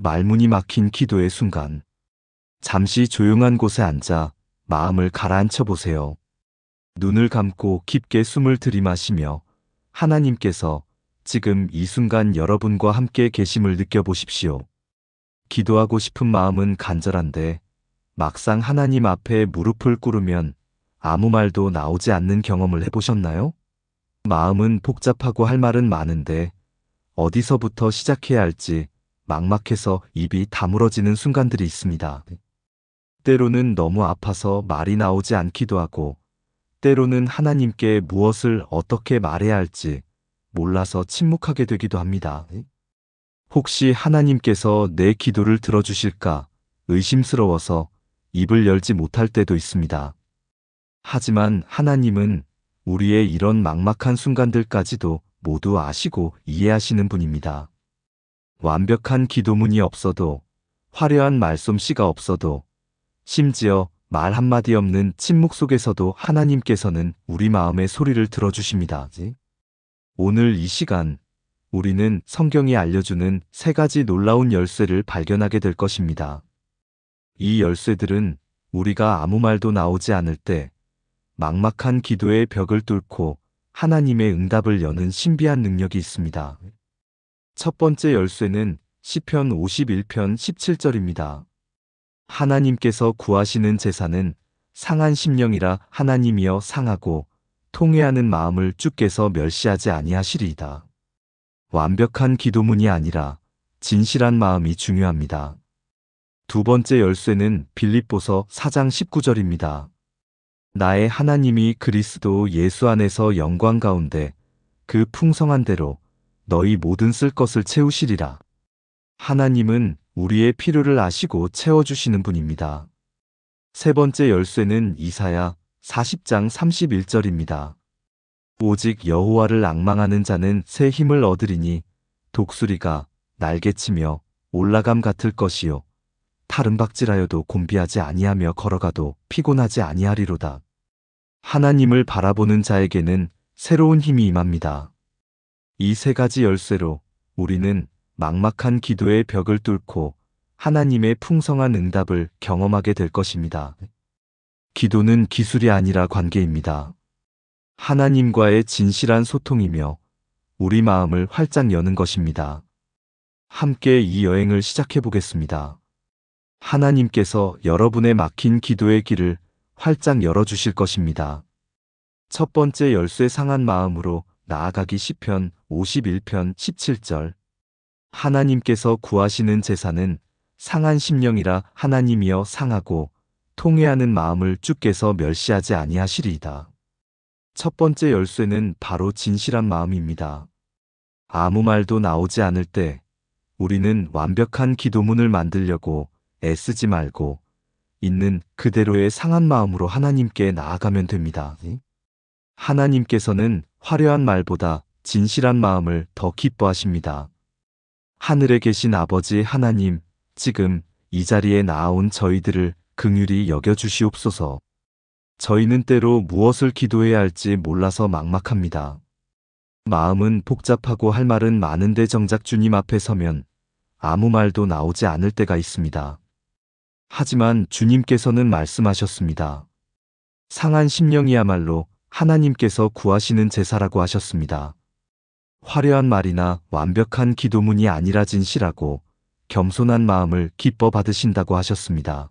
말문이 막힌 기도의 순간, 잠시 조용한 곳에 앉아 마음을 가라앉혀 보세요. 눈을 감고 깊게 숨을 들이마시며 하나님께서 지금 이 순간 여러분과 함께 계심을 느껴보십시오. 기도하고 싶은 마음은 간절한데 막상 하나님 앞에 무릎을 꿇으면 아무 말도 나오지 않는 경험을 해보셨나요? 마음은 복잡하고 할 말은 많은데 어디서부터 시작해야 할지 막막해서 입이 다물어지는 순간들이 있습니다. 때로는 너무 아파서 말이 나오지 않기도 하고, 때로는 하나님께 무엇을 어떻게 말해야 할지 몰라서 침묵하게 되기도 합니다. 혹시 하나님께서 내 기도를 들어주실까 의심스러워서 입을 열지 못할 때도 있습니다. 하지만 하나님은 우리의 이런 막막한 순간들까지도 모두 아시고 이해하시는 분입니다. 완벽한 기도문이 없어도, 화려한 말솜씨가 없어도, 심지어 말 한마디 없는 침묵 속에서도 하나님께서는 우리 마음의 소리를 들어주십니다. 오늘 이 시간, 우리는 성경이 알려주는 3가지 놀라운 열쇠를 발견하게 될 것입니다. 이 열쇠들은 우리가 아무 말도 나오지 않을 때 막막한 기도의 벽을 뚫고 하나님의 응답을 여는 신비한 능력이 있습니다. 첫 번째 열쇠는 시편 51편 17절입니다. 하나님께서 구하시는 제사는 상한 심령이라 하나님이여 상하고 통회하는 마음을 주께서 멸시하지 아니하시리이다. 완벽한 기도문이 아니라 진실한 마음이 중요합니다. 두 번째 열쇠는 빌립보서 4장 19절입니다. 나의 하나님이 그리스도 예수 안에서 영광 가운데 그 풍성한 대로 너희 모든 쓸 것을 채우시리라. 하나님은 우리의 필요를 아시고 채워주시는 분입니다. 세 번째 열쇠는 이사야 40장 31절입니다. 오직 여호와를 앙망하는 자는 새 힘을 얻으리니 독수리가 날개치며 올라감 같을 것이요 타른박질하여도 곤비하지 아니하며 걸어가도 피곤하지 아니하리로다. 하나님을 바라보는 자에게는 새로운 힘이 임합니다. 이 3가지 열쇠로 우리는 막막한 기도의 벽을 뚫고 하나님의 풍성한 응답을 경험하게 될 것입니다. 기도는 기술이 아니라 관계입니다. 하나님과의 진실한 소통이며 우리 마음을 활짝 여는 것입니다. 함께 이 여행을 시작해 보겠습니다. 하나님께서 여러분의 막힌 기도의 길을 활짝 열어주실 것입니다. 첫 번째 열쇠 상한 마음으로 나아가기 시편 51편 17절. 하나님께서 구하시는 제사는 상한 심령이라 하나님이여 상하고 통회하는 마음을 주께서 멸시하지 아니하시리이다. 첫 번째 열쇠는 바로 진실한 마음입니다. 아무 말도 나오지 않을 때 우리는 완벽한 기도문을 만들려고 애쓰지 말고 있는 그대로의 상한 마음으로 하나님께 나아가면 됩니다. 하나님께서는 화려한 말보다 진실한 마음을 더 기뻐하십니다. 하늘에 계신 아버지 하나님, 지금 이 자리에 나아온 저희들을 긍휼히 여겨주시옵소서. 저희는 때로 무엇을 기도해야 할지 몰라서 막막합니다. 마음은 복잡하고 할 말은 많은데 정작 주님 앞에 서면 아무 말도 나오지 않을 때가 있습니다. 하지만 주님께서는 말씀하셨습니다. 상한 심령이야말로 하나님께서 구하시는 제사라고 하셨습니다. 화려한 말이나 완벽한 기도문이 아니라 진실하고 겸손한 마음을 기뻐 받으신다고 하셨습니다.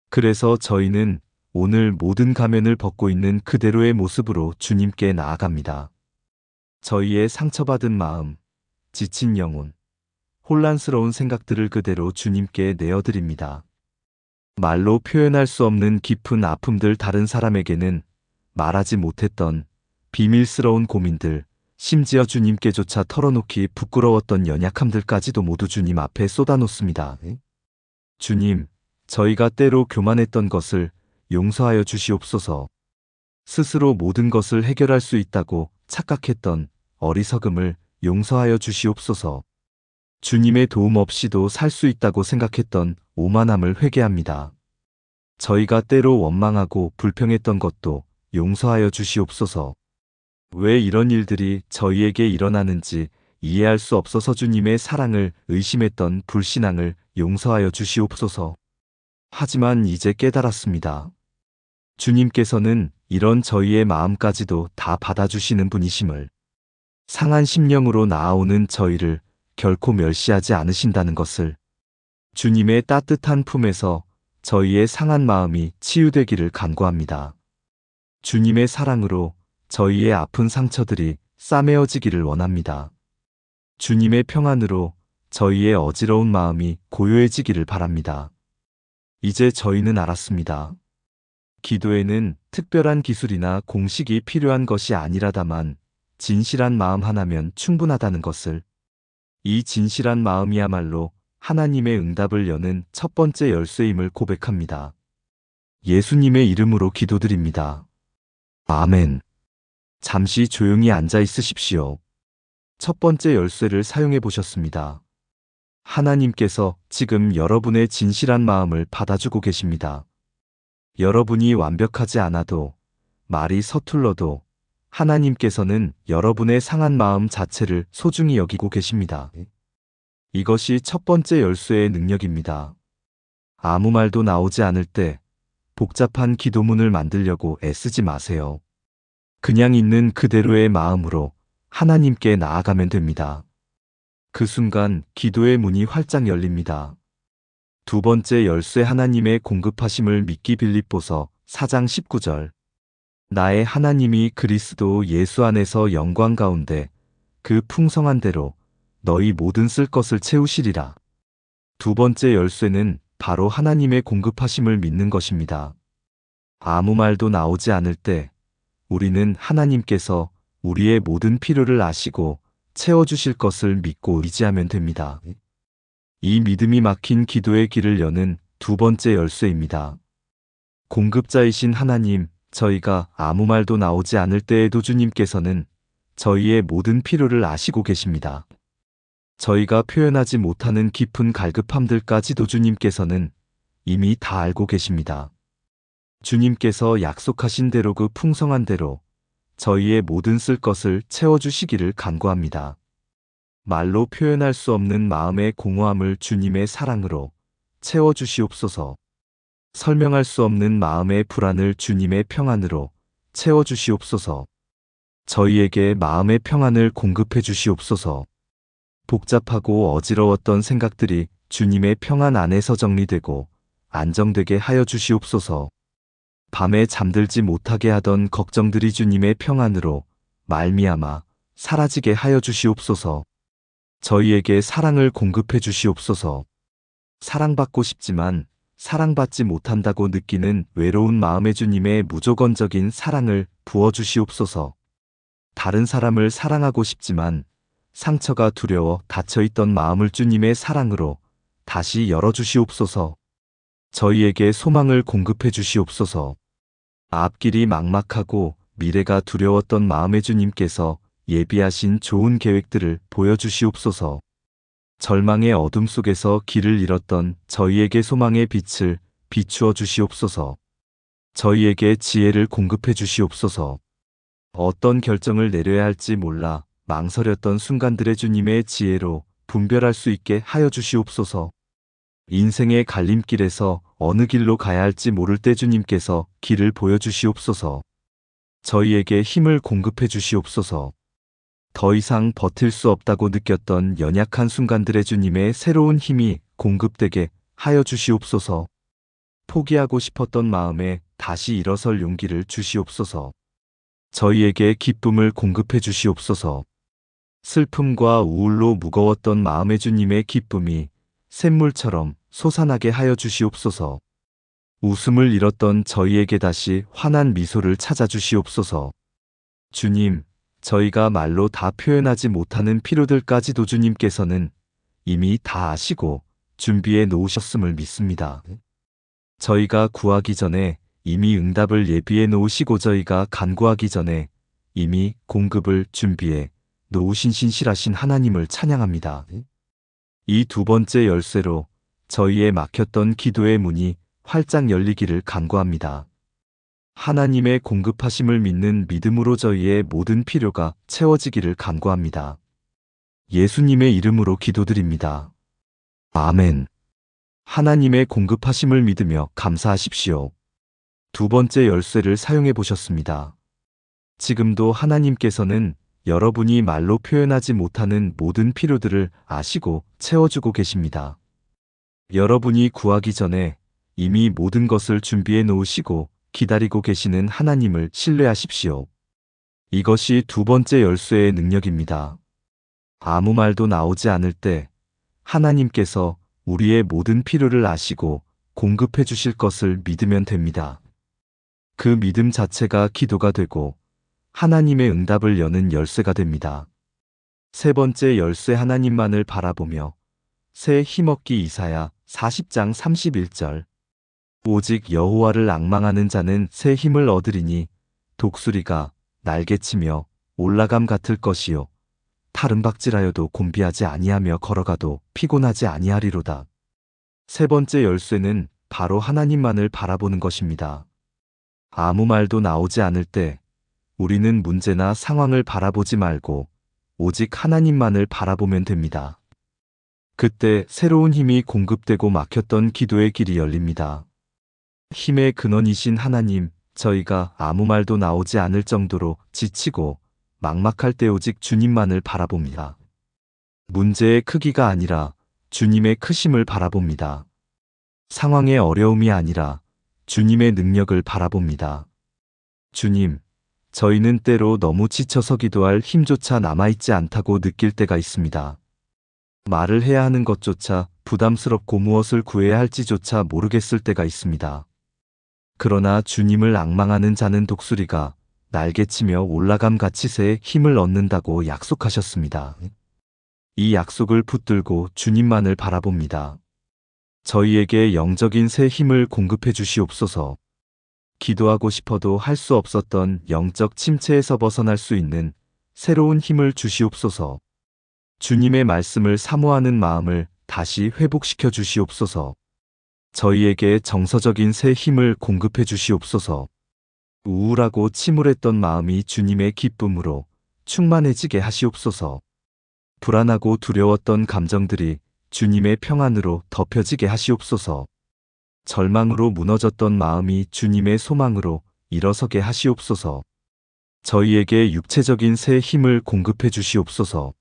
그래서 저희는 오늘 모든 가면을 벗고 있는 그대로의 모습으로 주님께 나아갑니다. 저희의 상처받은 마음, 지친 영혼, 혼란스러운 생각들을 그대로 주님께 내어드립니다. 말로 표현할 수 없는 깊은 아픔들, 다른 사람에게는 말하지 못했던 비밀스러운 고민들, 심지어 주님께조차 털어놓기 부끄러웠던 연약함들까지도 모두 주님 앞에 쏟아놓습니다. 주님, 저희가 때로 교만했던 것을 용서하여 주시옵소서. 스스로 모든 것을 해결할 수 있다고 착각했던 어리석음을 용서하여 주시옵소서. 주님의 도움 없이도 살 수 있다고 생각했던 오만함을 회개합니다. 저희가 때로 원망하고 불평했던 것도 용서하여 주시옵소서. 왜 이런 일들이 저희에게 일어나는지 이해할 수 없어서 주님의 사랑을 의심했던 불신앙을 용서하여 주시옵소서. 하지만 이제 깨달았습니다. 주님께서는 이런 저희의 마음까지도 다 받아주시는 분이심을, 상한 심령으로 나아오는 저희를 결코 멸시하지 않으신다는 것을, 주님의 따뜻한 품에서 저희의 상한 마음이 치유되기를 간구합니다. 주님의 사랑으로 저희의 아픈 상처들이 싸매어지기를 원합니다. 주님의 평안으로 저희의 어지러운 마음이 고요해지기를 바랍니다. 이제 저희는 알았습니다. 기도에는 특별한 기술이나 공식이 필요한 것이 아니라다만 진실한 마음 하나면 충분하다는 것을, 이 진실한 마음이야말로 하나님의 응답을 여는 첫 번째 열쇠임을 고백합니다. 예수님의 이름으로 기도드립니다. 아멘. 잠시 조용히 앉아 있으십시오. 첫 번째 열쇠를 사용해 보셨습니다. 하나님께서 지금 여러분의 진실한 마음을 받아주고 계십니다. 여러분이 완벽하지 않아도, 말이 서툴러도 하나님께서는 여러분의 상한 마음 자체를 소중히 여기고 계십니다. 이것이 첫 번째 열쇠의 능력입니다. 아무 말도 나오지 않을 때 복잡한 기도문을 만들려고 애쓰지 마세요. 그냥 있는 그대로의 마음으로 하나님께 나아가면 됩니다. 그 순간 기도의 문이 활짝 열립니다. 두 번째 열쇠, 하나님의 공급하심을 믿기. 빌립보서 4장 19절. 나의 하나님이 그리스도 예수 안에서 영광 가운데 그 풍성한 대로 너희 모든 쓸 것을 채우시리라. 두 번째 열쇠는 바로 하나님의 공급하심을 믿는 것입니다. 아무 말도 나오지 않을 때 우리는 하나님께서 우리의 모든 필요를 아시고 채워주실 것을 믿고 의지하면 됩니다. 이 믿음이 막힌 기도의 길을 여는 두 번째 열쇠입니다. 공급자이신 하나님, 저희가 아무 말도 나오지 않을 때에도 주님께서는 저희의 모든 필요를 아시고 계십니다. 저희가 표현하지 못하는 깊은 갈급함들까지도 주님께서는 이미 다 알고 계십니다. 주님께서 약속하신 대로, 그 풍성한 대로 저희의 모든 쓸 것을 채워주시기를 간구합니다. 말로 표현할 수 없는 마음의 공허함을 주님의 사랑으로 채워주시옵소서. 설명할 수 없는 마음의 불안을 주님의 평안으로 채워주시옵소서. 저희에게 마음의 평안을 공급해 주시옵소서. 복잡하고 어지러웠던 생각들이 주님의 평안 안에서 정리되고 안정되게 하여 주시옵소서. 밤에 잠들지 못하게 하던 걱정들이 주님의 평안으로 말미암아 사라지게 하여 주시옵소서. 저희에게 사랑을 공급해 주시옵소서. 사랑받고 싶지만 사랑받지 못한다고 느끼는 외로운 마음에 주님의 무조건적인 사랑을 부어주시옵소서. 다른 사람을 사랑하고 싶지만 상처가 두려워 닫혀있던 마음을 주님의 사랑으로 다시 열어주시옵소서. 저희에게 소망을 공급해 주시옵소서. 앞길이 막막하고 미래가 두려웠던 마음에 주님께서 예비하신 좋은 계획들을 보여주시옵소서. 절망의 어둠 속에서 길을 잃었던 저희에게 소망의 빛을 비추어 주시옵소서. 저희에게 지혜를 공급해 주시옵소서. 어떤 결정을 내려야 할지 몰라 망설였던 순간들의 주님의 지혜로 분별할 수 있게 하여 주시옵소서. 인생의 갈림길에서 어느 길로 가야 할지 모를 때 주님께서 길을 보여주시옵소서. 저희에게 힘을 공급해 주시옵소서. 더 이상 버틸 수 없다고 느꼈던 연약한 순간들의 주님의 새로운 힘이 공급되게 하여 주시옵소서. 포기하고 싶었던 마음에 다시 일어설 용기를 주시옵소서. 저희에게 기쁨을 공급해 주시옵소서. 슬픔과 우울로 무거웠던 마음의 주님의 기쁨이 샘물처럼 솟아나게 하여 주시옵소서. 웃음을 잃었던 저희에게 다시 환한 미소를 찾아 주시옵소서. 주님, 저희가 말로 다 표현하지 못하는 필요들까지도 주님께서는 이미 다 아시고 준비해 놓으셨음을 믿습니다. 저희가 구하기 전에 이미 응답을 예비해 놓으시고 저희가 간구하기 전에 이미 공급을 준비해 놓으신 신실하신 하나님을 찬양합니다. 이 두 번째 열쇠로 저희의 막혔던 기도의 문이 활짝 열리기를 간구합니다. 하나님의 공급하심을 믿는 믿음으로 저희의 모든 필요가 채워지기를 간구합니다. 예수님의 이름으로 기도드립니다. 아멘. 하나님의 공급하심을 믿으며 감사하십시오. 두 번째 열쇠를 사용해 보셨습니다. 지금도 하나님께서는 여러분이 말로 표현하지 못하는 모든 필요들을 아시고 채워주고 계십니다. 여러분이 구하기 전에 이미 모든 것을 준비해 놓으시고 기다리고 계시는 하나님을 신뢰하십시오. 이것이 두 번째 열쇠의 능력입니다. 아무 말도 나오지 않을 때 하나님께서 우리의 모든 필요를 아시고 공급해 주실 것을 믿으면 됩니다. 그 믿음 자체가 기도가 되고 하나님의 응답을 여는 열쇠가 됩니다. 세 번째 열쇠 하나님만을 바라보며 새 힘없기 이사야 40장 31절 오직 여호와를 앙망하는 자는 새 힘을 얻으리니 독수리가 날개치며 올라감 같을 것이요 타른박질하여도 곤비하지 아니하며 걸어가도 피곤하지 아니하리로다. 세 번째 열쇠는 바로 하나님만을 바라보는 것입니다. 아무 말도 나오지 않을 때 우리는 문제나 상황을 바라보지 말고 오직 하나님만을 바라보면 됩니다. 그때 새로운 힘이 공급되고 막혔던 기도의 길이 열립니다. 힘의 근원이신 하나님, 저희가 아무 말도 나오지 않을 정도로 지치고 막막할 때 오직 주님만을 바라봅니다. 문제의 크기가 아니라 주님의 크심을 바라봅니다. 상황의 어려움이 아니라 주님의 능력을 바라봅니다. 주님, 저희는 때로 너무 지쳐서 기도할 힘조차 남아있지 않다고 느낄 때가 있습니다. 말을 해야 하는 것조차 부담스럽고 무엇을 구해야 할지조차 모르겠을 때가 있습니다. 그러나 주님을 앙망하는 자는 독수리가 날개치며 올라감 같이 새에 힘을 얻는다고 약속하셨습니다. 이 약속을 붙들고 주님만을 바라봅니다. 저희에게 영적인 새 힘을 공급해 주시옵소서. 기도하고 싶어도 할 수 없었던 영적 침체에서 벗어날 수 있는 새로운 힘을 주시옵소서. 주님의 말씀을 사모하는 마음을 다시 회복시켜 주시옵소서. 저희에게 정서적인 새 힘을 공급해 주시옵소서. 우울하고 침울했던 마음이 주님의 기쁨으로 충만해지게 하시옵소서. 불안하고 두려웠던 감정들이 주님의 평안으로 덮여지게 하시옵소서. 절망으로 무너졌던 마음이 주님의 소망으로 일어서게 하시옵소서. 저희에게 육체적인 새 힘을 공급해 주시옵소서.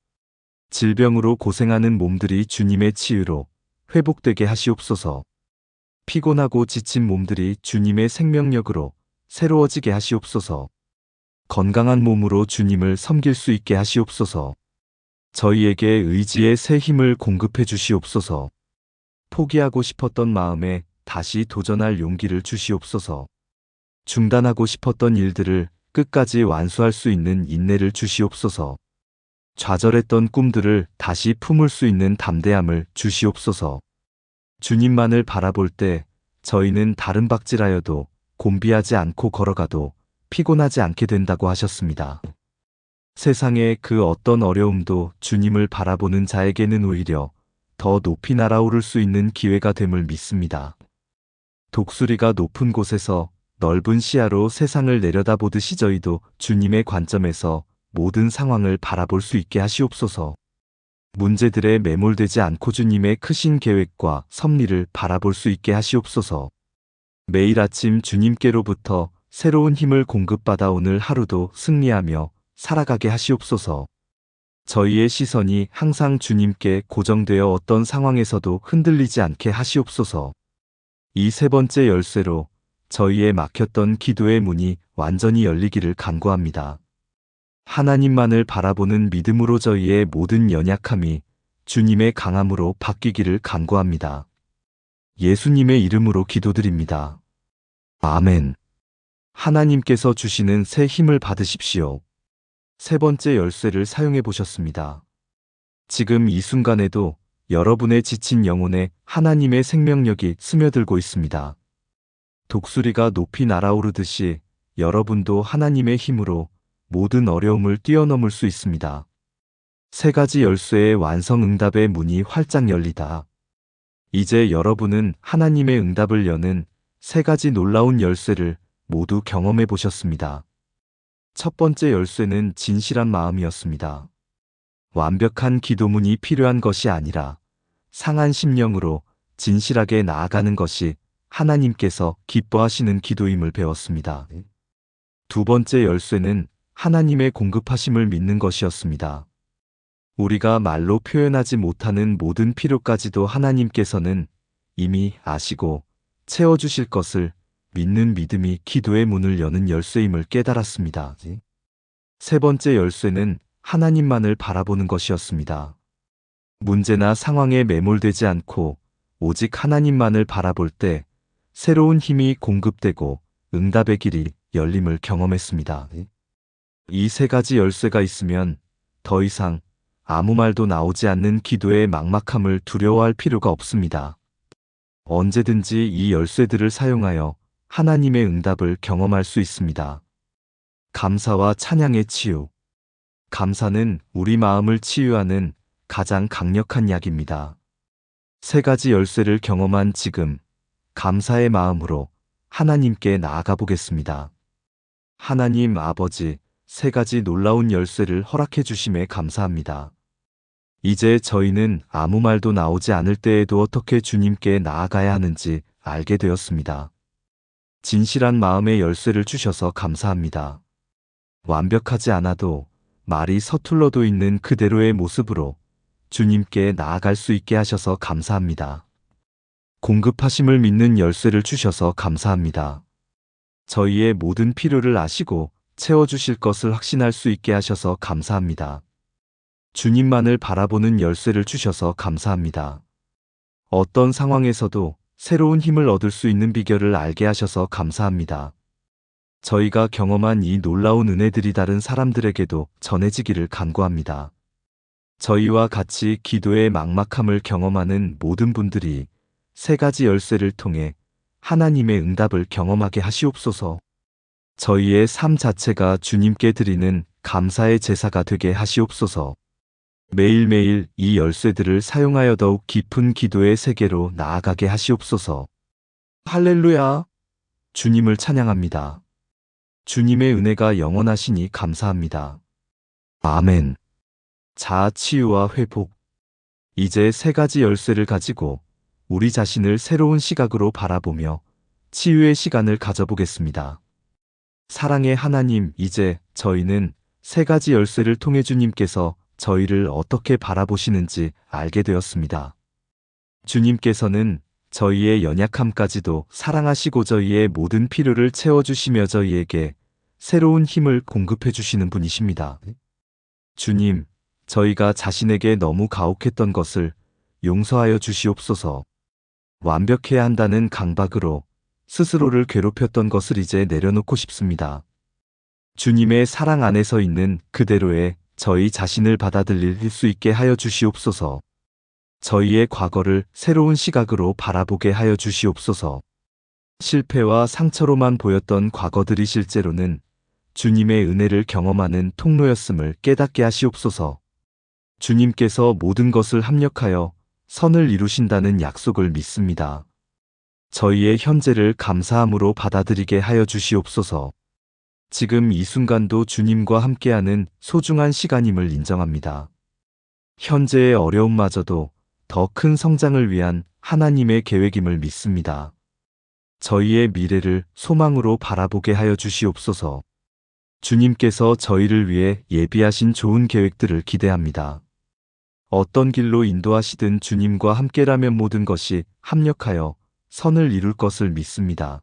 질병으로 고생하는 몸들이 주님의 치유로 회복되게 하시옵소서. 피곤하고 지친 몸들이 주님의 생명력으로 새로워지게 하시옵소서. 건강한 몸으로 주님을 섬길 수 있게 하시옵소서. 저희에게 의지의 새 힘을 공급해 주시옵소서. 포기하고 싶었던 마음에 다시 도전할 용기를 주시옵소서. 중단하고 싶었던 일들을 끝까지 완수할 수 있는 인내를 주시옵소서. 좌절했던 꿈들을 다시 품을 수 있는 담대함을 주시옵소서. 주님만을 바라볼 때 저희는 다른박질하여도 곤비하지 않고 걸어가도 피곤하지 않게 된다고 하셨습니다. 세상의 그 어떤 어려움도 주님을 바라보는 자에게는 오히려 더 높이 날아오를 수 있는 기회가 됨을 믿습니다. 독수리가 높은 곳에서 넓은 시야로 세상을 내려다보듯이 저희도 주님의 관점에서 모든 상황을 바라볼 수 있게 하시옵소서. 문제들에 매몰되지 않고 주님의 크신 계획과 섭리를 바라볼 수 있게 하시옵소서. 매일 아침 주님께로부터 새로운 힘을 공급받아 오늘 하루도 승리하며 살아가게 하시옵소서. 저희의 시선이 항상 주님께 고정되어 어떤 상황에서도 흔들리지 않게 하시옵소서. 이 세 번째 열쇠로 저희의 막혔던 기도의 문이 완전히 열리기를 간구합니다. 하나님만을 바라보는 믿음으로 저희의 모든 연약함이 주님의 강함으로 바뀌기를 간구합니다. 예수님의 이름으로 기도드립니다. 아멘. 하나님께서 주시는 새 힘을 받으십시오. 세 번째 열쇠를 사용해 보셨습니다. 지금 이 순간에도 여러분의 지친 영혼에 하나님의 생명력이 스며들고 있습니다. 독수리가 높이 날아오르듯이 여러분도 하나님의 힘으로 모든 어려움을 뛰어넘을 수 있습니다. 세 가지 열쇠의 완성 응답의 문이 활짝 열리다. 이제 여러분은 하나님의 응답을 여는 세 가지 놀라운 열쇠를 모두 경험해 보셨습니다. 첫 번째 열쇠는 진실한 마음이었습니다. 완벽한 기도문이 필요한 것이 아니라 상한 심령으로 진실하게 나아가는 것이 하나님께서 기뻐하시는 기도임을 배웠습니다. 두 번째 열쇠는 하나님의 공급하심을 믿는 것이었습니다. 우리가 말로 표현하지 못하는 모든 필요까지도 하나님께서는 이미 아시고 채워주실 것을 믿는 믿음이 기도의 문을 여는 열쇠임을 깨달았습니다. 세 번째 열쇠는 하나님만을 바라보는 것이었습니다. 문제나 상황에 매몰되지 않고 오직 하나님만을 바라볼 때 새로운 힘이 공급되고 응답의 길이 열림을 경험했습니다. 이 세 가지 열쇠가 있으면 더 이상 아무 말도 나오지 않는 기도의 막막함을 두려워할 필요가 없습니다. 언제든지 이 열쇠들을 사용하여 하나님의 응답을 경험할 수 있습니다. 감사와 찬양의 치유. 감사는 우리 마음을 치유하는 가장 강력한 약입니다. 세 가지 열쇠를 경험한 지금 감사의 마음으로 하나님께 나아가 보겠습니다. 하나님 아버지, 세 가지 놀라운 열쇠를 허락해 주심에 감사합니다. 이제 저희는 아무 말도 나오지 않을 때에도 어떻게 주님께 나아가야 하는지 알게 되었습니다. 진실한 마음의 열쇠를 주셔서 감사합니다. 완벽하지 않아도 말이 서툴러도 있는 그대로의 모습으로 주님께 나아갈 수 있게 하셔서 감사합니다. 공급하심을 믿는 열쇠를 주셔서 감사합니다. 저희의 모든 필요를 아시고 채워주실 것을 확신할 수 있게 하셔서 감사합니다. 주님만을 바라보는 열쇠를 주셔서 감사합니다. 어떤 상황에서도 새로운 힘을 얻을 수 있는 비결을 알게 하셔서 감사합니다. 저희가 경험한 이 놀라운 은혜들이 다른 사람들에게도 전해지기를 간구합니다. 저희와 같이 기도의 막막함을 경험하는 모든 분들이 세 가지 열쇠를 통해 하나님의 응답을 경험하게 하시옵소서. 저희의 삶 자체가 주님께 드리는 감사의 제사가 되게 하시옵소서. 매일매일 이 열쇠들을 사용하여 더욱 깊은 기도의 세계로 나아가게 하시옵소서. 할렐루야! 주님을 찬양합니다. 주님의 은혜가 영원하시니 감사합니다. 아멘. 자아 치유와 회복. 이제 세 가지 열쇠를 가지고 우리 자신을 새로운 시각으로 바라보며 치유의 시간을 가져보겠습니다. 사랑의 하나님, 이제 저희는 세 가지 열쇠를 통해 주님께서 저희를 어떻게 바라보시는지 알게 되었습니다. 주님께서는 저희의 연약함까지도 사랑하시고 저희의 모든 필요를 채워주시며 저희에게 새로운 힘을 공급해 주시는 분이십니다. 주님, 저희가 자신에게 너무 가혹했던 것을 용서하여 주시옵소서. 완벽해야 한다는 강박으로 스스로를 괴롭혔던 것을 이제 내려놓고 싶습니다. 주님의 사랑 안에서 있는 그대로의 저희 자신을 받아들일 수 있게 하여 주시옵소서. 저희의 과거를 새로운 시각으로 바라보게 하여 주시옵소서. 실패와 상처로만 보였던 과거들이 실제로는 주님의 은혜를 경험하는 통로였음을 깨닫게 하시옵소서. 주님께서 모든 것을 합력하여 선을 이루신다는 약속을 믿습니다. 저희의 현재를 감사함으로 받아들이게 하여 주시옵소서. 지금 이 순간도 주님과 함께하는 소중한 시간임을 인정합니다. 현재의 어려움마저도 더 큰 성장을 위한 하나님의 계획임을 믿습니다. 저희의 미래를 소망으로 바라보게 하여 주시옵소서. 주님께서 저희를 위해 예비하신 좋은 계획들을 기대합니다. 어떤 길로 인도하시든 주님과 함께라면 모든 것이 합력하여 선을 이룰 것을 믿습니다.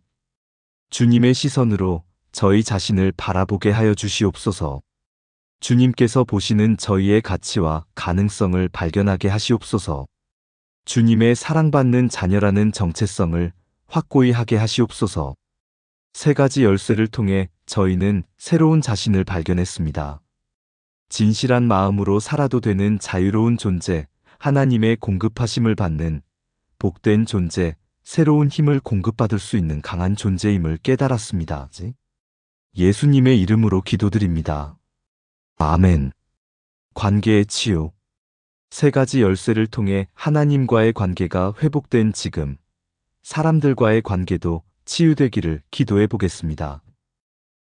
주님의 시선으로 저희 자신을 바라보게 하여 주시옵소서. 주님께서 보시는 저희의 가치와 가능성을 발견하게 하시옵소서. 주님의 사랑받는 자녀라는 정체성을 확고히 하게 하시옵소서. 세 가지 열쇠를 통해 저희는 새로운 자신을 발견했습니다. 진실한 마음으로 살아도 되는 자유로운 존재, 하나님의 공급하심을 받는 복된 존재, 새로운 힘을 공급받을 수 있는 강한 존재임을 깨달았습니다. 예수님의 이름으로 기도드립니다. 아멘. 관계의 치유. 세 가지 열쇠를 통해 하나님과의 관계가 회복된 지금, 사람들과의 관계도 치유되기를 기도해 보겠습니다.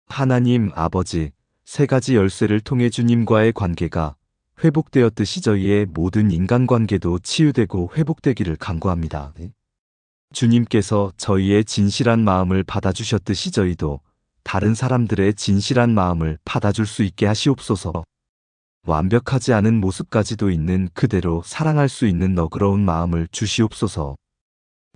하나님 아버지, 세 가지 열쇠를 통해 주님과의 관계가 회복되었듯이 저희의 모든 인간관계도 치유되고 회복되기를 간구합니다. 주님께서 저희의 진실한 마음을 받아주셨듯이 저희도 다른 사람들의 진실한 마음을 받아줄 수 있게 하시옵소서. 완벽하지 않은 모습까지도 있는 그대로 사랑할 수 있는 너그러운 마음을 주시옵소서.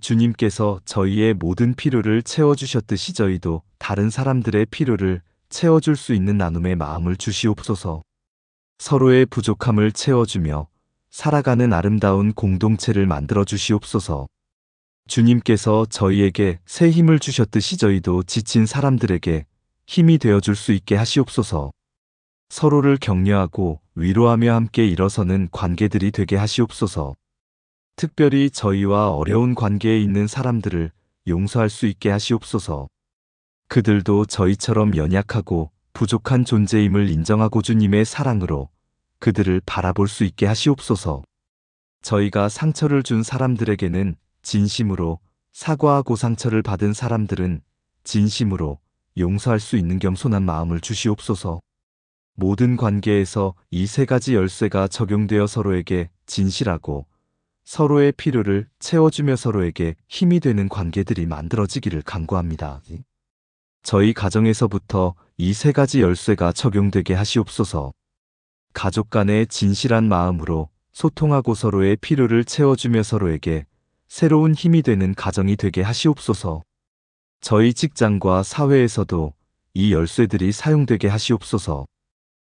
주님께서 저희의 모든 필요를 채워주셨듯이 저희도 다른 사람들의 필요를 채워줄 수 있는 나눔의 마음을 주시옵소서. 서로의 부족함을 채워주며 살아가는 아름다운 공동체를 만들어 주시옵소서. 주님께서 저희에게 새 힘을 주셨듯이 저희도 지친 사람들에게 힘이 되어줄 수 있게 하시옵소서. 서로를 격려하고 위로하며 함께 일어서는 관계들이 되게 하시옵소서. 특별히 저희와 어려운 관계에 있는 사람들을 용서할 수 있게 하시옵소서. 그들도 저희처럼 연약하고 부족한 존재임을 인정하고 주님의 사랑으로 그들을 바라볼 수 있게 하시옵소서. 저희가 상처를 준 사람들에게는 진심으로 사과하고 상처를 받은 사람들은 진심으로 용서할 수 있는 겸손한 마음을 주시옵소서. 모든 관계에서 이 세 가지 열쇠가 적용되어 서로에게 진실하고 서로의 필요를 채워주며 서로에게 힘이 되는 관계들이 만들어지기를 간구합니다. 저희 가정에서부터 이 세 가지 열쇠가 적용되게 하시옵소서. 가족 간의 진실한 마음으로 소통하고 서로의 필요를 채워주며 서로에게 새로운 힘이 되는 가정이 되게 하시옵소서. 저희 직장과 사회에서도 이 열쇠들이 사용되게 하시옵소서.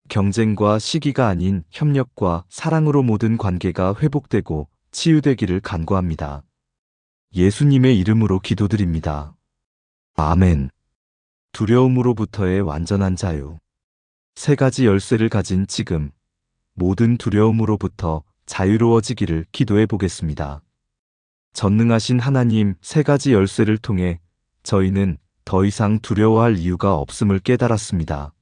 경쟁과 시기가 아닌 협력과 사랑으로 모든 관계가 회복되고 치유되기를 간구합니다. 예수님의 이름으로 기도드립니다. 아멘. 두려움으로부터의 완전한 자유. 세 가지 열쇠를 가진 지금 모든 두려움으로부터 자유로워지기를 기도해 보겠습니다. 전능하신 하나님, 세 가지 열쇠를 통해 저희는 더 이상 두려워할 이유가 없음을 깨달았습니다.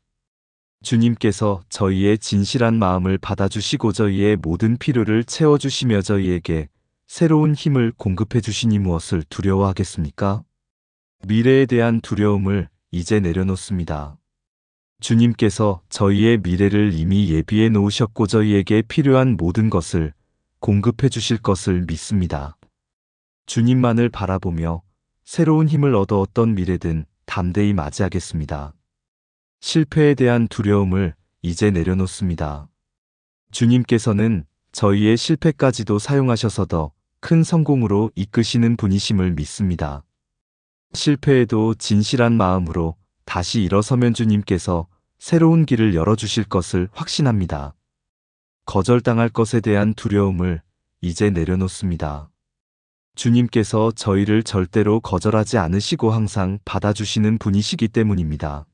주님께서 저희의 진실한 마음을 받아주시고 저희의 모든 필요를 채워주시며 저희에게 새로운 힘을 공급해 주시니 무엇을 두려워하겠습니까? 미래에 대한 두려움을 이제 내려놓습니다. 주님께서 저희의 미래를 이미 예비해 놓으셨고 저희에게 필요한 모든 것을 공급해 주실 것을 믿습니다. 주님만을 바라보며 새로운 힘을 얻어 어떤 미래든 담대히 맞이하겠습니다. 실패에 대한 두려움을 이제 내려놓습니다. 주님께서는 저희의 실패까지도 사용하셔서 더 큰 성공으로 이끄시는 분이심을 믿습니다. 실패에도 진실한 마음으로 다시 일어서면 주님께서 새로운 길을 열어주실 것을 확신합니다. 거절당할 것에 대한 두려움을 이제 내려놓습니다. 주님께서 저희를 절대로 거절하지 않으시고 항상 받아주시는 분이시기 때문입니다.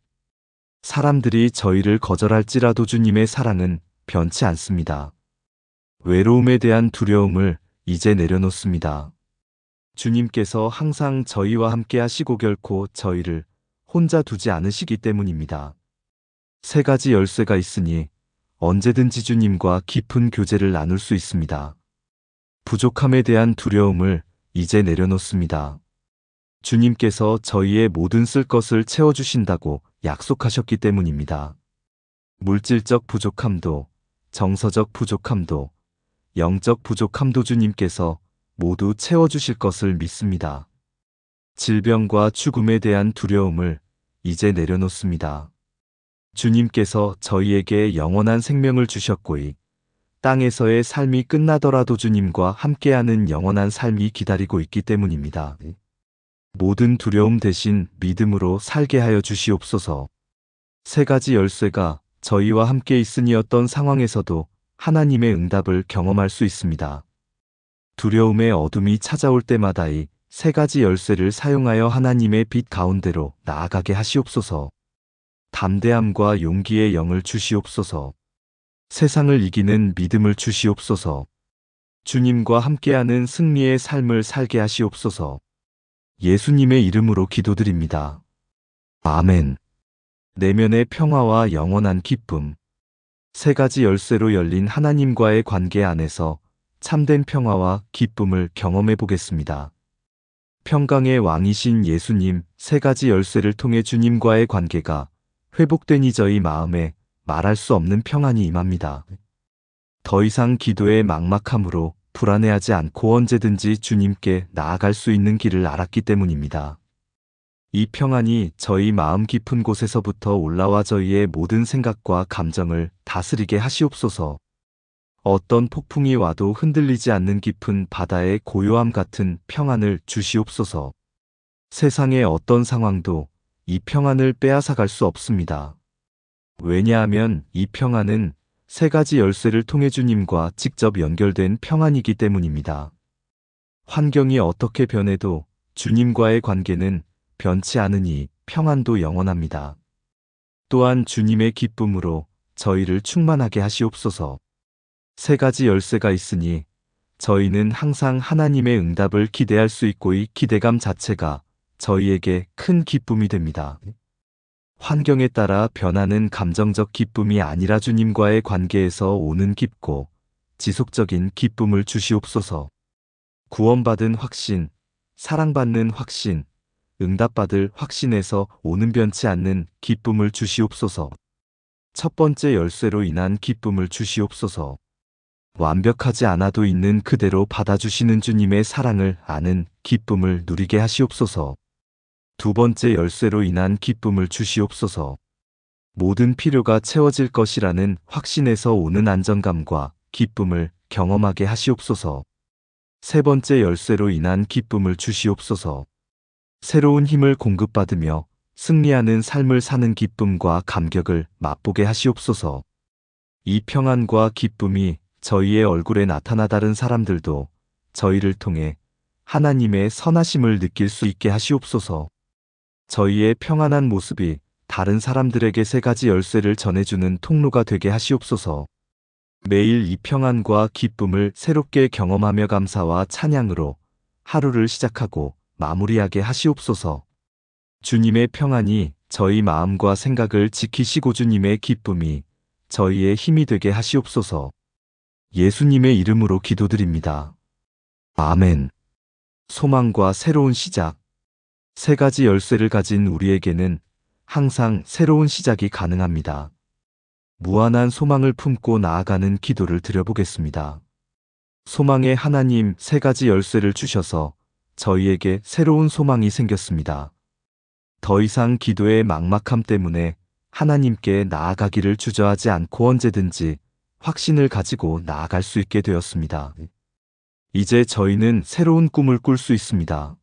사람들이 저희를 거절할지라도 주님의 사랑은 변치 않습니다. 외로움에 대한 두려움을 이제 내려놓습니다. 주님께서 항상 저희와 함께 하시고 결코 저희를 혼자 두지 않으시기 때문입니다. 세 가지 열쇠가 있으니 언제든지 주님과 깊은 교제를 나눌 수 있습니다. 부족함에 대한 두려움을 이제 내려놓습니다. 주님께서 저희의 모든 쓸 것을 채워주신다고 약속하셨기 때문입니다. 물질적 부족함도, 정서적 부족함도, 영적 부족함도 주님께서 모두 채워주실 것을 믿습니다. 질병과 죽음에 대한 두려움을 이제 내려놓습니다. 주님께서 저희에게 영원한 생명을 주셨고 이 땅에서의 삶이 끝나더라도 주님과 함께하는 영원한 삶이 기다리고 있기 때문입니다. 모든 두려움 대신 믿음으로 살게 하여 주시옵소서. 세 가지 열쇠가 저희와 함께 있으니 어떤 상황에서도 하나님의 응답을 경험할 수 있습니다. 두려움의 어둠이 찾아올 때마다 이 세 가지 열쇠를 사용하여 하나님의 빛 가운데로 나아가게 하시옵소서. 담대함과 용기의 영을 주시옵소서. 세상을 이기는 믿음을 주시옵소서. 주님과 함께하는 승리의 삶을 살게 하시옵소서. 예수님의 이름으로 기도드립니다. 아멘. 내면의 평화와 영원한 기쁨. 세 가지 열쇠로 열린 하나님과의 관계 안에서 참된 평화와 기쁨을 경험해 보겠습니다. 평강의 왕이신 예수님, 세 가지 열쇠를 통해 주님과의 관계가 회복되니 저희 마음에 말할 수 없는 평안이 임합니다. 더 이상 기도의 막막함으로 불안해하지 않고 언제든지 주님께 나아갈 수 있는 길을 알았기 때문입니다. 이 평안이 저희 마음 깊은 곳에서부터 올라와 저희의 모든 생각과 감정을 다스리게 하시옵소서. 어떤 폭풍이 와도 흔들리지 않는 깊은 바다의 고요함 같은 평안을 주시옵소서. 세상의 어떤 상황도 이 평안을 빼앗아갈 수 없습니다. 왜냐하면 이 평안은 세 가지 열쇠를 통해 주님과 직접 연결된 평안이기 때문입니다. 환경이 어떻게 변해도 주님과의 관계는 변치 않으니 평안도 영원합니다. 또한 주님의 기쁨으로 저희를 충만하게 하시옵소서. 세 가지 열쇠가 있으니 저희는 항상 하나님의 응답을 기대할 수 있고 이 기대감 자체가 저희에게 큰 기쁨이 됩니다. 환경에 따라 변하는 감정적 기쁨이 아니라 주님과의 관계에서 오는 깊고 지속적인 기쁨을 주시옵소서. 구원받은 확신, 사랑받는 확신, 응답받을 확신에서 오는 변치 않는 기쁨을 주시옵소서. 첫 번째 열쇠로 인한 기쁨을 주시옵소서. 완벽하지 않아도 있는 그대로 받아주시는 주님의 사랑을 아는 기쁨을 누리게 하시옵소서. 두 번째 열쇠로 인한 기쁨을 주시옵소서. 모든 필요가 채워질 것이라는 확신에서 오는 안정감과 기쁨을 경험하게 하시옵소서. 세 번째 열쇠로 인한 기쁨을 주시옵소서. 새로운 힘을 공급받으며 승리하는 삶을 사는 기쁨과 감격을 맛보게 하시옵소서. 이 평안과 기쁨이 저희의 얼굴에 나타나 다른 사람들도 저희를 통해 하나님의 선하심을 느낄 수 있게 하시옵소서. 저희의 평안한 모습이 다른 사람들에게 세 가지 열쇠를 전해주는 통로가 되게 하시옵소서. 매일 이 평안과 기쁨을 새롭게 경험하며 감사와 찬양으로 하루를 시작하고 마무리하게 하시옵소서. 주님의 평안이 저희 마음과 생각을 지키시고 주님의 기쁨이 저희의 힘이 되게 하시옵소서. 예수님의 이름으로 기도드립니다. 아멘. 소망과 새로운 시작. 세 가지 열쇠를 가진 우리에게는 항상 새로운 시작이 가능합니다. 무한한 소망을 품고 나아가는 기도를 드려보겠습니다. 소망의 하나님, 세 가지 열쇠를 주셔서 저희에게 새로운 소망이 생겼습니다. 더 이상 기도의 막막함 때문에 하나님께 나아가기를 주저하지 않고 언제든지 확신을 가지고 나아갈 수 있게 되었습니다. 이제 저희는 새로운 꿈을 꿀 수 있습니다.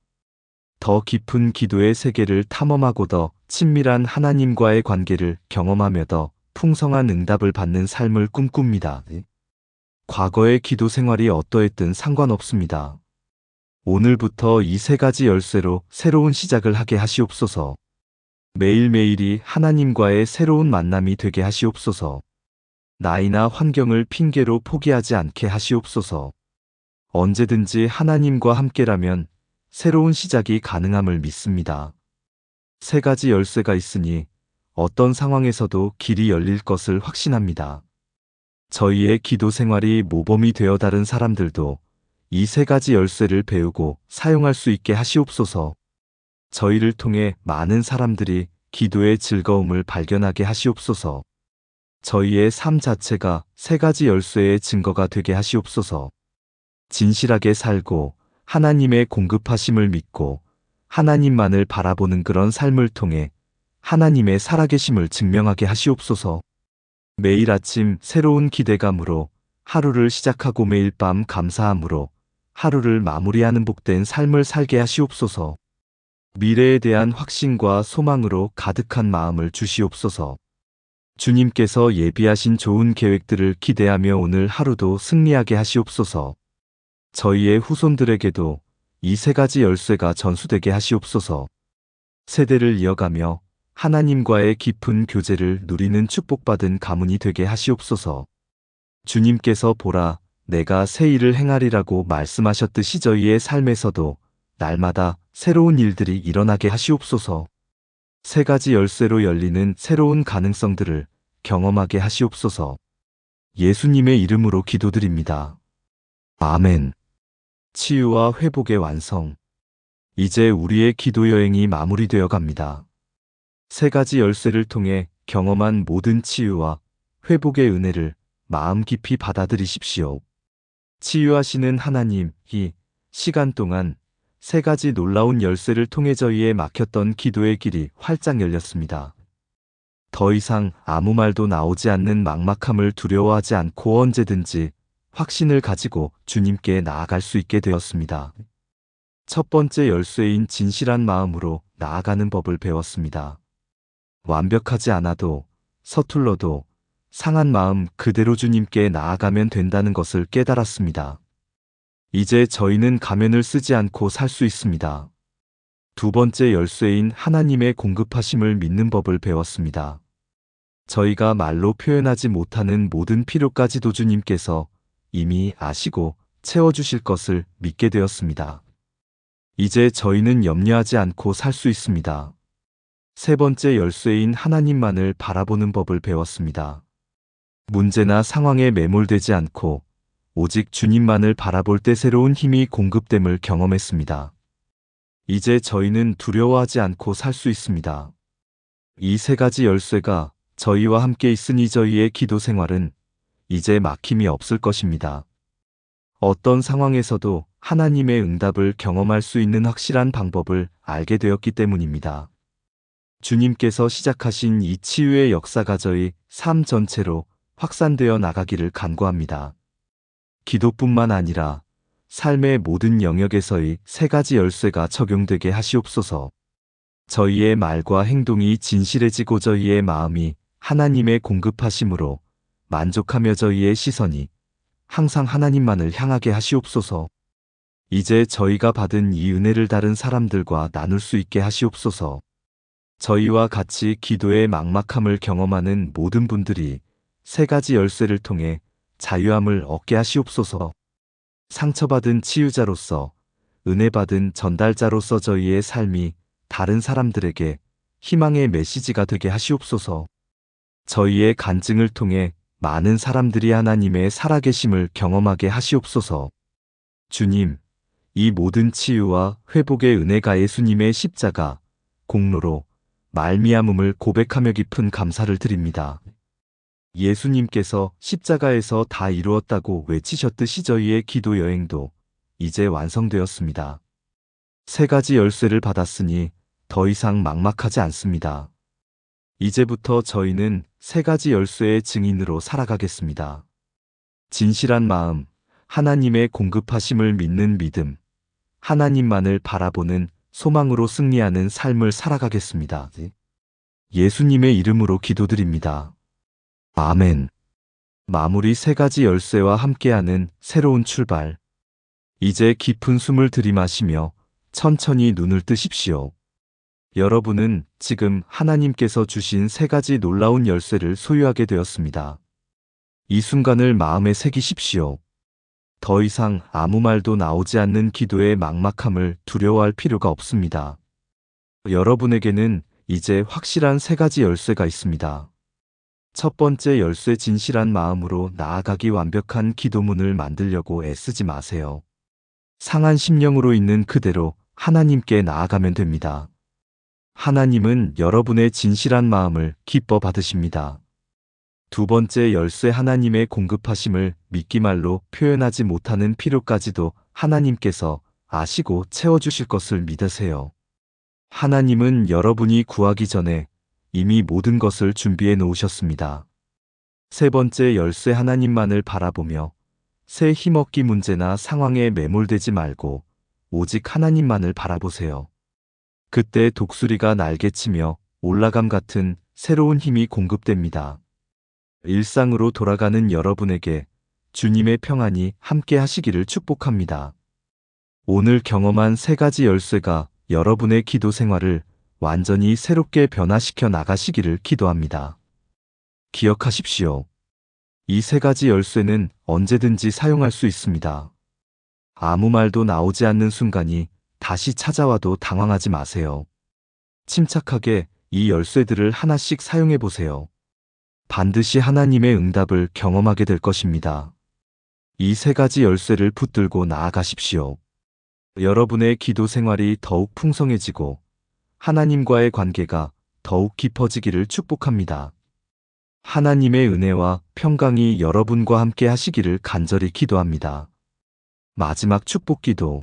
더 깊은 기도의 세계를 탐험하고 더 친밀한 하나님과의 관계를 경험하며 더 풍성한 응답을 받는 삶을 꿈꿉니다. 과거의 기도 생활이 어떠했든 상관없습니다. 오늘부터 이 세 가지 열쇠로 새로운 시작을 하게 하시옵소서. 매일매일이 하나님과의 새로운 만남이 되게 하시옵소서. 나이나 환경을 핑계로 포기하지 않게 하시옵소서. 언제든지 하나님과 함께라면 새로운 시작이 가능함을 믿습니다. 세 가지 열쇠가 있으니 어떤 상황에서도 길이 열릴 것을 확신합니다. 저희의 기도 생활이 모범이 되어 다른 사람들도 이 세 가지 열쇠를 배우고 사용할 수 있게 하시옵소서. 저희를 통해 많은 사람들이 기도의 즐거움을 발견하게 하시옵소서. 저희의 삶 자체가 세 가지 열쇠의 증거가 되게 하시옵소서. 진실하게 살고 하나님의 공급하심을 믿고 하나님만을 바라보는 그런 삶을 통해 하나님의 살아계심을 증명하게 하시옵소서. 매일 아침 새로운 기대감으로 하루를 시작하고 매일 밤 감사함으로 하루를 마무리하는 복된 삶을 살게 하시옵소서. 미래에 대한 확신과 소망으로 가득한 마음을 주시옵소서. 주님께서 예비하신 좋은 계획들을 기대하며 오늘 하루도 승리하게 하시옵소서. 저희의 후손들에게도 이 세 가지 열쇠가 전수되게 하시옵소서. 세대를 이어가며 하나님과의 깊은 교제를 누리는 축복받은 가문이 되게 하시옵소서. 주님께서 보라, 내가 새 일을 행하리라고 말씀하셨듯이 저희의 삶에서도 날마다 새로운 일들이 일어나게 하시옵소서. 세 가지 열쇠로 열리는 새로운 가능성들을 경험하게 하시옵소서. 예수님의 이름으로 기도드립니다. 아멘. 치유와 회복의 완성. 이제 우리의 기도 여행이 마무리되어 갑니다. 세 가지 열쇠를 통해 경험한 모든 치유와 회복의 은혜를 마음 깊이 받아들이십시오. 치유하시는 하나님, 이 시간 동안 세 가지 놀라운 열쇠를 통해 저희의 막혔던 기도의 길이 활짝 열렸습니다. 더 이상 아무 말도 나오지 않는 막막함을 두려워하지 않고 언제든지 확신을 가지고 주님께 나아갈 수 있게 되었습니다. 첫 번째 열쇠인 진실한 마음으로 나아가는 법을 배웠습니다. 완벽하지 않아도 서툴러도 상한 마음 그대로 주님께 나아가면 된다는 것을 깨달았습니다. 이제 저희는 가면을 쓰지 않고 살 수 있습니다. 두 번째 열쇠인 하나님의 공급하심을 믿는 법을 배웠습니다. 저희가 말로 표현하지 못하는 모든 필요까지도 주님께서 이미 아시고 채워주실 것을 믿게 되었습니다. 이제 저희는 염려하지 않고 살 수 있습니다. 세 번째 열쇠인 하나님만을 바라보는 법을 배웠습니다. 문제나 상황에 매몰되지 않고 오직 주님만을 바라볼 때 새로운 힘이 공급됨을 경험했습니다. 이제 저희는 두려워하지 않고 살 수 있습니다. 이 세 가지 열쇠가 저희와 함께 있으니 저희의 기도 생활은 이제 막힘이 없을 것입니다. 어떤 상황에서도 하나님의 응답을 경험할 수 있는 확실한 방법을 알게 되었기 때문입니다. 주님께서 시작하신 이 치유의 역사가 저희 삶 전체로 확산되어 나가기를 간구합니다. 기도뿐만 아니라 삶의 모든 영역에서의 세 가지 열쇠가 적용되게 하시옵소서. 저희의 말과 행동이 진실해지고 저희의 마음이 하나님의 공급하심으로 만족하며 저희의 시선이 항상 하나님만을 향하게 하시옵소서. 이제 저희가 받은 이 은혜를 다른 사람들과 나눌 수 있게 하시옵소서. 저희와 같이 기도의 막막함을 경험하는 모든 분들이 세 가지 열쇠를 통해 자유함을 얻게 하시옵소서. 상처받은 치유자로서, 은혜받은 전달자로서 저희의 삶이 다른 사람들에게 희망의 메시지가 되게 하시옵소서. 저희의 간증을 통해 많은 사람들이 하나님의 살아계심을 경험하게 하시옵소서. 주님, 이 모든 치유와 회복의 은혜가 예수님의 십자가, 공로로 말미암음을 고백하며 깊은 감사를 드립니다. 예수님께서 십자가에서 다 이루었다고 외치셨듯이 저희의 기도 여행도 이제 완성되었습니다. 세 가지 열쇠를 받았으니 더 이상 막막하지 않습니다. 이제부터 저희는 세 가지 열쇠의 증인으로 살아가겠습니다. 진실한 마음, 하나님의 공급하심을 믿는 믿음, 하나님만을 바라보는 소망으로 승리하는 삶을 살아가겠습니다. 예수님의 이름으로 기도드립니다. 아멘. 마무리 세 가지 열쇠와 함께하는 새로운 출발. 이제 깊은 숨을 들이마시며 천천히 눈을 뜨십시오. 여러분은 지금 하나님께서 주신 세 가지 놀라운 열쇠를 소유하게 되었습니다. 이 순간을 마음에 새기십시오. 더 이상 아무 말도 나오지 않는 기도의 막막함을 두려워할 필요가 없습니다. 여러분에게는 이제 확실한 세 가지 열쇠가 있습니다. 첫 번째 열쇠 진실한 마음으로 나아가기 완벽한 기도문을 만들려고 애쓰지 마세요. 상한 심령으로 있는 그대로 하나님께 나아가면 됩니다. 하나님은 여러분의 진실한 마음을 기뻐 받으십니다. 두 번째 열쇠 하나님의 공급하심을 믿기말로 표현하지 못하는 필요까지도 하나님께서 아시고 채워주실 것을 믿으세요. 하나님은 여러분이 구하기 전에 이미 모든 것을 준비해 놓으셨습니다. 세 번째 열쇠 하나님만을 바라보며 새 힘없기 문제나 상황에 매몰되지 말고 오직 하나님만을 바라보세요. 그때 독수리가 날개치며 올라감 같은 새로운 힘이 공급됩니다. 일상으로 돌아가는 여러분에게 주님의 평안이 함께 하시기를 축복합니다. 오늘 경험한 세 가지 열쇠가 여러분의 기도 생활을 완전히 새롭게 변화시켜 나가시기를 기도합니다. 기억하십시오. 이 세 가지 열쇠는 언제든지 사용할 수 있습니다. 아무 말도 나오지 않는 순간이 다시 찾아와도 당황하지 마세요. 침착하게 이 열쇠들을 하나씩 사용해 보세요. 반드시 하나님의 응답을 경험하게 될 것입니다. 이 세 가지 열쇠를 붙들고 나아가십시오. 여러분의 기도 생활이 더욱 풍성해지고 하나님과의 관계가 더욱 깊어지기를 축복합니다. 하나님의 은혜와 평강이 여러분과 함께 하시기를 간절히 기도합니다. 마지막 축복 기도.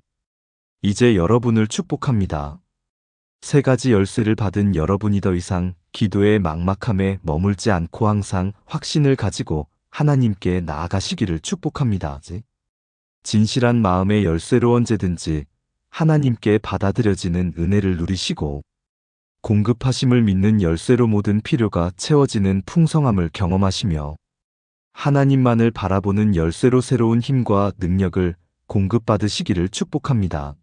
이제 여러분을 축복합니다. 세 가지 열쇠를 받은 여러분이 더 이상 기도의 막막함에 머물지 않고 항상 확신을 가지고 하나님께 나아가시기를 축복합니다. 진실한 마음의 열쇠로 언제든지 하나님께 받아들여지는 은혜를 누리시고 공급하심을 믿는 열쇠로 모든 필요가 채워지는 풍성함을 경험하시며 하나님만을 바라보는 열쇠로 새로운 힘과 능력을 공급받으시기를 축복합니다.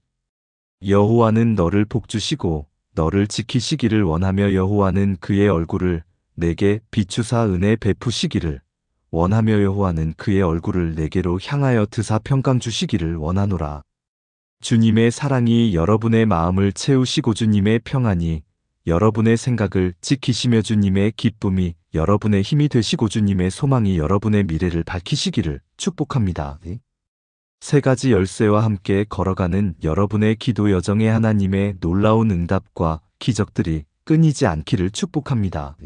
여호와는 너를 복주시고 너를 지키시기를 원하며 여호와는 그의 얼굴을 내게 비추사 은혜 베푸시기를 원하며 여호와는 그의 얼굴을 내게로 향하여 드사 평강 주시기를 원하노라. 주님의 사랑이 여러분의 마음을 채우시고 주님의 평안이 여러분의 생각을 지키시며 주님의 기쁨이 여러분의 힘이 되시고 주님의 소망이 여러분의 미래를 밝히시기를 축복합니다. 세 가지 열쇠와 함께 걸어가는 여러분의 기도 여정에 하나님의 놀라운 응답과 기적들이 끊이지 않기를 축복합니다.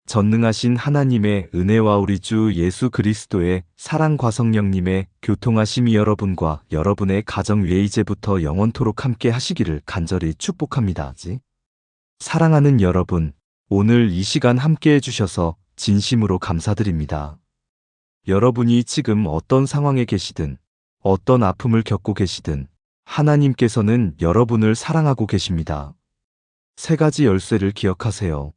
전능하신 하나님의 은혜와 우리 주 예수 그리스도의 사랑과 성령님의 교통하심이 여러분과 여러분의 가정 위에 이제부터 영원토록 함께 하시기를 간절히 축복합니다. 사랑하는 여러분, 오늘 이 시간 함께 해주셔서 진심으로 감사드립니다. 여러분이 지금 어떤 상황에 계시든 어떤 아픔을 겪고 계시든 하나님께서는 여러분을 사랑하고 계십니다. 세 가지 열쇠를 기억하세요.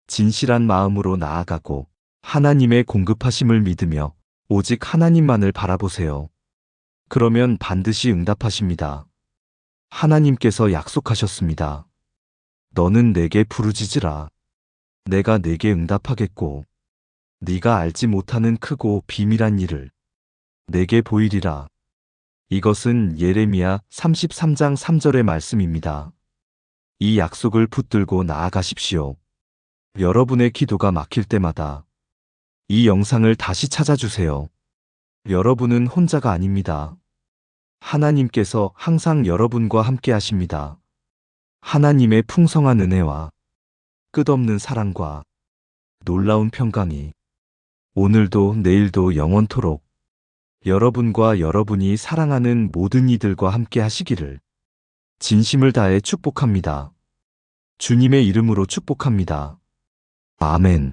진실한 마음으로 나아가고 하나님의 공급하심을 믿으며 오직 하나님만을 바라보세요. 그러면 반드시 응답하십니다. 하나님께서 약속하셨습니다. 너는 내게 부르짖으라. 내가 내게 응답하겠고 네가 알지 못하는 크고 비밀한 일을 내게 보이리라. 이것은 예레미야 33장 3절의 말씀입니다. 이 약속을 붙들고 나아가십시오. 여러분의 기도가 막힐 때마다 이 영상을 다시 찾아주세요. 여러분은 혼자가 아닙니다. 하나님께서 항상 여러분과 함께 하십니다. 하나님의 풍성한 은혜와 끝없는 사랑과 놀라운 평강이 오늘도 내일도 영원토록 여러분과 여러분이 사랑하는 모든 이들과 함께 하시기를 진심을 다해 축복합니다. 주님의 이름으로 축복합니다. 아멘.